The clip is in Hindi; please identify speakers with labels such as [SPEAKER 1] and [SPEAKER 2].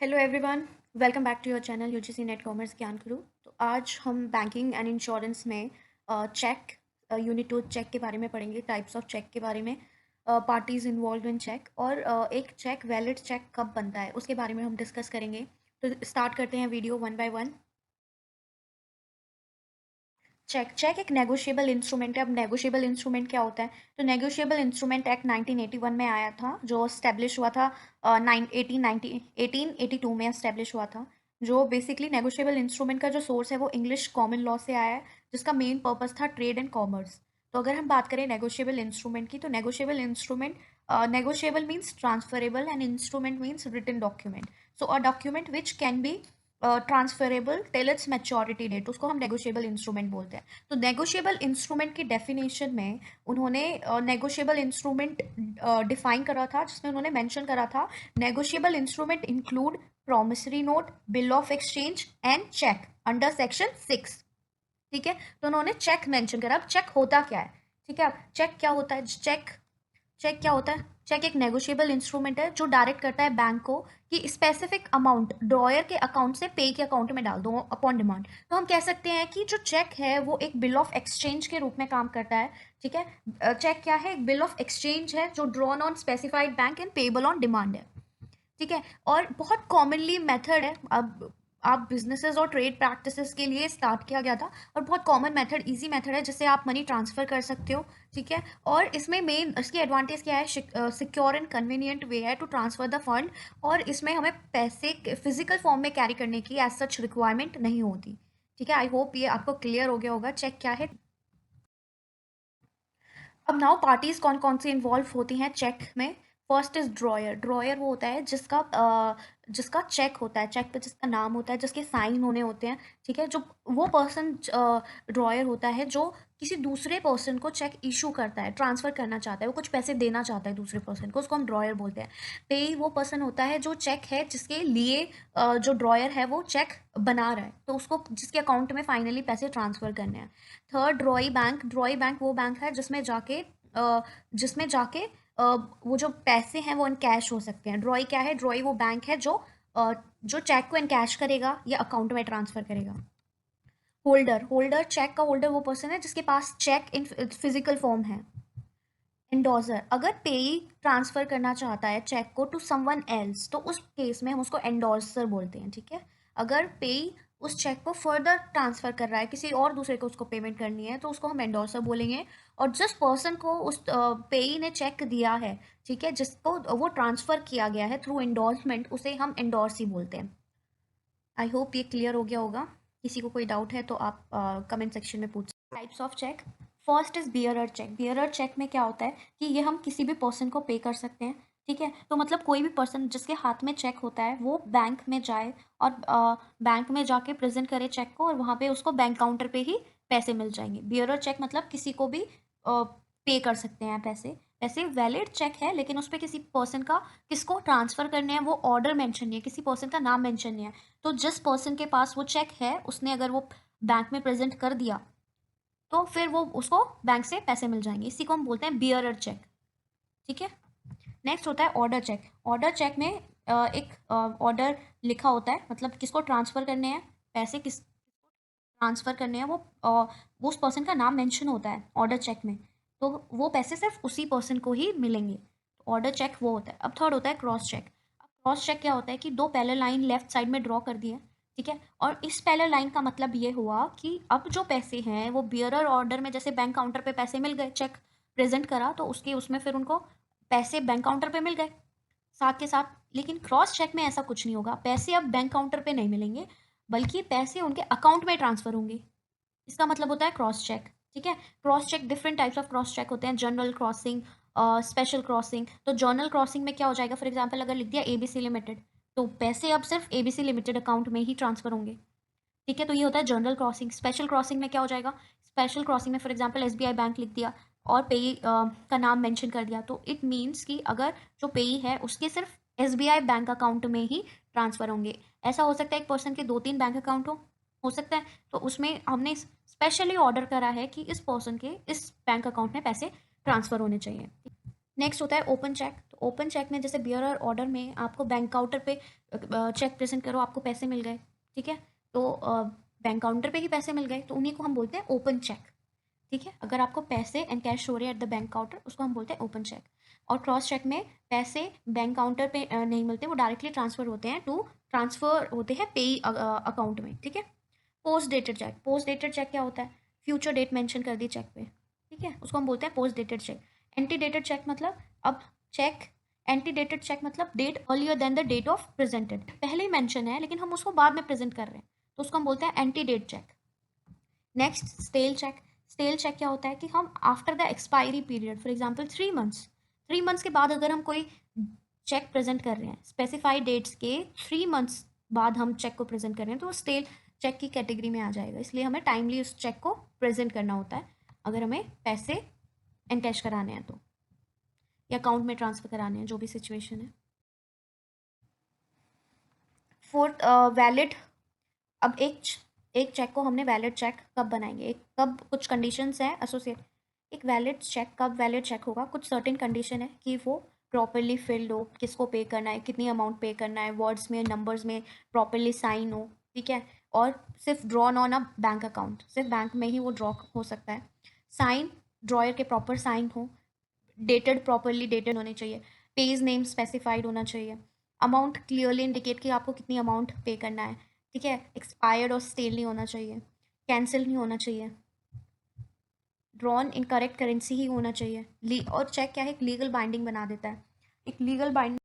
[SPEAKER 1] Hello everyone, welcome back to your channel UGC NET commerce Gyan Guru. तो आज हम बैंकिंग एंड इंश्योरेंस में चेक, यूनिट टू चेक के बारे में पढ़ेंगे, टाइप्स ऑफ चेक के बारे में, पार्टीज इन्वॉल्व इन चेक और एक चेक वैलिड चेक कब बनता है उसके बारे में हम डिस्कस करेंगे। तो स्टार्ट करते हैं video one by one. Check check एक नेगोशिएबल इंस्ट्रूमेंट है। अब नेगोशिएबल इंस्ट्रूमेंट क्या होता है? तो नेगोशिएबल इंस्ट्रूमेंट एक्ट 1981 में आया था, जो स्टैब्लिश हुआ था 1882 में एस्टेब्लिश हुआ था। जो बेसिकली नेगोशिएबल इंस्ट्रूमेंट का जो सोर्स है वो इंग्लिश कॉमन लॉ से आया है, जिसका मेन पर्पस था ट्रेड एंड कॉमर्स। तो अगर हम बात करें नेगोशिएबल इंस्ट्रूमेंट की, तो negotiable means transferable and instrument means written document. So a document which can be transferable till its maturity date, उसको हम नेगोशिएबल इंस्ट्रूमेंट बोलते हैं। तो नेगोशिएबल इंस्ट्रूमेंट की डेफिनेशन में उन्होंने नेगोशिएबल इंस्ट्रूमेंट डिफाइन करा था, जिसमें उन्होंने मेंशन करा था negotiable instrument include promissory note, bill of exchange and check under section 6। ठीक है, तो उन्होंने चेक मेंशन करा। अब चेक होता क्या है? ठीक है, चेक क्या होता है? चेक क्या होता है? चेक एक नेगोशिएबल इंस्ट्रूमेंट है जो डायरेक्ट करता है बैंक को कि स्पेसिफिक अमाउंट ड्रॉयर के अकाउंट से पे के अकाउंट में डाल दो अपॉन डिमांड। तो हम कह सकते हैं कि जो चेक है वो एक बिल ऑफ एक्सचेंज के रूप में काम करता है। ठीक है, चेक क्या है? एक बिल ऑफ एक्सचेंज है जो drawn on specified bank and payable on demand है। ठीक है, और बहुत कॉमनली मेथड है। अब आप बिजनेसेस और ट्रेड प्रैक्टिसेस के लिए स्टार्ट किया गया था, और बहुत कॉमन मेथड, इजी मेथड है जिससे आप मनी ट्रांसफ़र कर सकते हो। ठीक है, और इसमें मेन इसकी एडवांटेज क्या है? सिक्योर एंड कन्वीनियंट वे है टू ट्रांसफ़र द फंड, और इसमें हमें पैसे फिजिकल फॉर्म में कैरी करने की एज सच रिक्वायरमेंट नहीं होती। ठीक है, आई होप ये आपको क्लियर हो गया होगा चेक क्या है। अब नाउ पार्टीज कौन कौन सी इन्वॉल्व होती हैं चेक में? First is dryer. ड्रॉयर वो होता है जिसका चेक होता है, चेक पे जिसका नाम होता है, जिसके साइन होने होते हैं। ठीक है, जो वो पर्सन ड्रॉयर होता है जो किसी दूसरे पर्सन को चेक इशू करता है, ट्रांसफर करना चाहता है, वो कुछ पैसे देना चाहता है दूसरे पर्सन को, उसको हम ड्रॉयर बोलते हैं। पेई वो पर्सन होता है जो चेक है जिसके लिए जो ड्रॉयर है वो चेक बना रहा है, तो उसको जिसके अकाउंट में फाइनली पैसे ट्रांसफर करने हैं। Third, ड्रॉई bank. ड्रॉई बैंक वो बैंक है जिसमें जाके वो जो पैसे हैं वो इन कैश हो सकते हैं। ड्रॉई क्या है? ड्रॉई वो बैंक है जो चेक को इन कैश करेगा या अकाउंट में ट्रांसफर करेगा। होल्डर चेक का होल्डर वो पर्सन है जिसके पास चेक इन फिजिकल फॉर्म है। एंडोर्सर, अगर पेई ट्रांसफर करना चाहता है चेक को टू समवन एल्स, तो उस केस में हम उसको एंडोर्सर बोलते हैं। ठीक है, अगर पेई उस चेक को फर्दर ट्रांसफर कर रहा है, किसी और दूसरे को उसको पेमेंट करनी है, तो उसको हम एंडोर्सर बोलेंगे। और जिस पर्सन को उस पेई ने चेक दिया है, ठीक है, जिसको वो ट्रांसफर किया गया है थ्रू एंडोर्समेंट, उसे हम एंडोर्सी बोलते हैं। आई होप ये क्लियर हो गया होगा। किसी को कोई डाउट है तो आप कमेंट सेक्शन में पूछ। Types of check. First is bearer check. Bearer check में क्या होता है कि ये हम किसी भी पर्सन को पे कर सकते हैं। ठीक है, तो मतलब कोई भी पर्सन जिसके हाथ में चेक होता है वो बैंक में जाए और बैंक में जाके प्रेजेंट करे चेक को, और वहाँ पे उसको बैंक काउंटर पे ही पैसे मिल जाएंगे। बियरर चेक मतलब किसी को भी पे कर सकते हैं पैसे। वैसे वैलिड चेक है, लेकिन उस पर किसी पर्सन का किसको ट्रांसफ़र करने हैं वो ऑर्डर मेंशन नहीं है, किसी पर्सन का नाम मेंशन नहीं है। तो जिस पर्सन के पास वो चेक है उसने अगर वो बैंक में प्रेजेंट कर दिया, तो फिर वो उसको बैंक से पैसे मिल जाएंगे। इसी को हम बोलते हैं बियरर चेक। ठीक है, नेक्स्ट होता है ऑर्डर चेक। ऑर्डर चेक में एक ऑर्डर लिखा होता है, मतलब किसको ट्रांसफ़र करने हैं पैसे, किस ट्रांसफ़र करने हैं, वो उस पर्सन का नाम मेंशन होता है ऑर्डर चेक में। तो वो पैसे सिर्फ उसी पर्सन को ही मिलेंगे। ऑर्डर चेक वो होता है। अब थर्ड होता है क्रॉस चेक। अब क्रॉस चेक क्या होता है कि दो पैरेलल लाइन लेफ्ट साइड में ड्रॉ कर दी है। ठीक है, और इस पैरेलल लाइन का मतलब ये हुआ कि अब जो पैसे हैं वो बियरर ऑर्डर में, जैसे बैंक काउंटर पे पैसे मिल गए, चेक प्रेजेंट करा तो उसके उसमें फिर उनको पैसे बैंक काउंटर पे मिल गए साथ के साथ। लेकिन क्रॉस चेक में ऐसा कुछ नहीं होगा, पैसे अब बैंक काउंटर पे नहीं मिलेंगे, बल्कि पैसे उनके अकाउंट में ट्रांसफर होंगे। इसका मतलब होता है क्रॉस चेक। ठीक है, cross check, different types of cross check होते हैं। General crossing, special crossing. तो जर्नल क्रॉसिंग में क्या हो जाएगा? फॉर एग्जांपल अगर लिख दिया एबीसी लिमिटेड, तो पैसे अब सिर्फ एबीसी लिमिटेड अकाउंट में ही ट्रांसफर होंगे। ठीक है, तो ये होता है जनरल क्रॉसिंग। स्पेशल क्रॉसिंग में क्या हो जाएगा? स्पेशल क्रॉसिंग में फॉर एग्जांपल एसबीआई बैंक लिख दिया और पेई का नाम मेंशन कर दिया, तो इट मीन्स कि अगर जो पेई है उसके सिर्फ एसबीआई बैंक अकाउंट में ही ट्रांसफर होंगे। ऐसा हो सकता है एक पर्सन के दो तीन बैंक अकाउंट हो सकता है, तो उसमें हमने स्पेशली ऑर्डर करा है कि इस पर्सन के इस बैंक अकाउंट में पैसे ट्रांसफर होने चाहिए। नेक्स्ट होता है ओपन चेक। तो ओपन चेक में जैसे बियर और ऑर्डर में आपको बैंक काउंटर पे चेक प्रेजेंट करो, आपको पैसे मिल गए, ठीक है, तो बैंक काउंटर पे ही पैसे मिल गए तो उन्हीं को हम बोलते हैं ओपन चेक, ठीक है। अगर आपको पैसे एंड कैश हो रहे हैं एट द बैंक काउंटर, उसको हम बोलते हैं ओपन चेक। और क्रॉस चेक में पैसे बैंक काउंटर पे नहीं मिलते, वो डायरेक्टली ट्रांसफर होते हैं ट्रांसफर होते हैं पे अकाउंट में, ठीक है। Post dated check, post dated check क्या होता है, फ्यूचर डेट मेंशन कर दी चेक पे, ठीक है, उसको हम बोलते हैं post dated check. Ante dated check मतलब अब चेक, एंटी डेटेड चेक मतलब date earlier than the date of presented, पहले ही मेंशन है लेकिन हम उसको बाद में प्रेजेंट कर रहे हैं, तो उसको हम बोलते हैं ante date check. Next stale check. Stale check क्या होता है कि हम after the expiry period, for example 3 months, 3 months के बाद अगर हम कोई चेक प्रेजेंट कर रहे हैं स्पेसिफाइड डेट्स के 3 मंथ्स बाद हम चेक को प्रेजेंट कर रहे हैं, तो वो स्टेल चेक की कैटेगरी में आ जाएगा। इसलिए हमें टाइमली उस चेक को प्रेजेंट करना होता है अगर हमें पैसे एनकैश कराने हैं तो, या अकाउंट में ट्रांसफर कराने हैं, जो भी सिचुएशन है। Fourth valid. अब एक चेक को हमने वैलिड चेक कब बनाएंगे, एक कब, कुछ कंडीशंस हैं एसोसिएट। एक वैलिड चेक कब वैलिड चेक होगा, कुछ सर्टेन कंडीशन है कि वो प्रॉपरली फिल्ड हो, किसको पे करना है, कितनी अमाउंट पे करना है, वर्ड्स में नंबर्स में प्रॉपरली साइन हो, ठीक है, और सिर्फ drawn on a bank account, सिर्फ बैंक में ही वो ड्रॉ हो सकता है। साइन, ड्रॉयर के प्रॉपर साइन हो, डेटेड, प्रॉपरली डेटेड होने चाहिए, पेज नेम स्पेसिफाइड होना चाहिए, अमाउंट क्लियरली इंडिकेट कि आपको कितनी अमाउंट पे करना है, ठीक है, एक्सपायर्ड और स्टेल नहीं होना चाहिए, कैंसिल नहीं होना चाहिए, ड्रॉन इन करेक्ट करेंसी ही होना चाहिए। और चेक क्या है, एक लीगल बाइंडिंग बना देता है, एक लीगल बाइंडिंग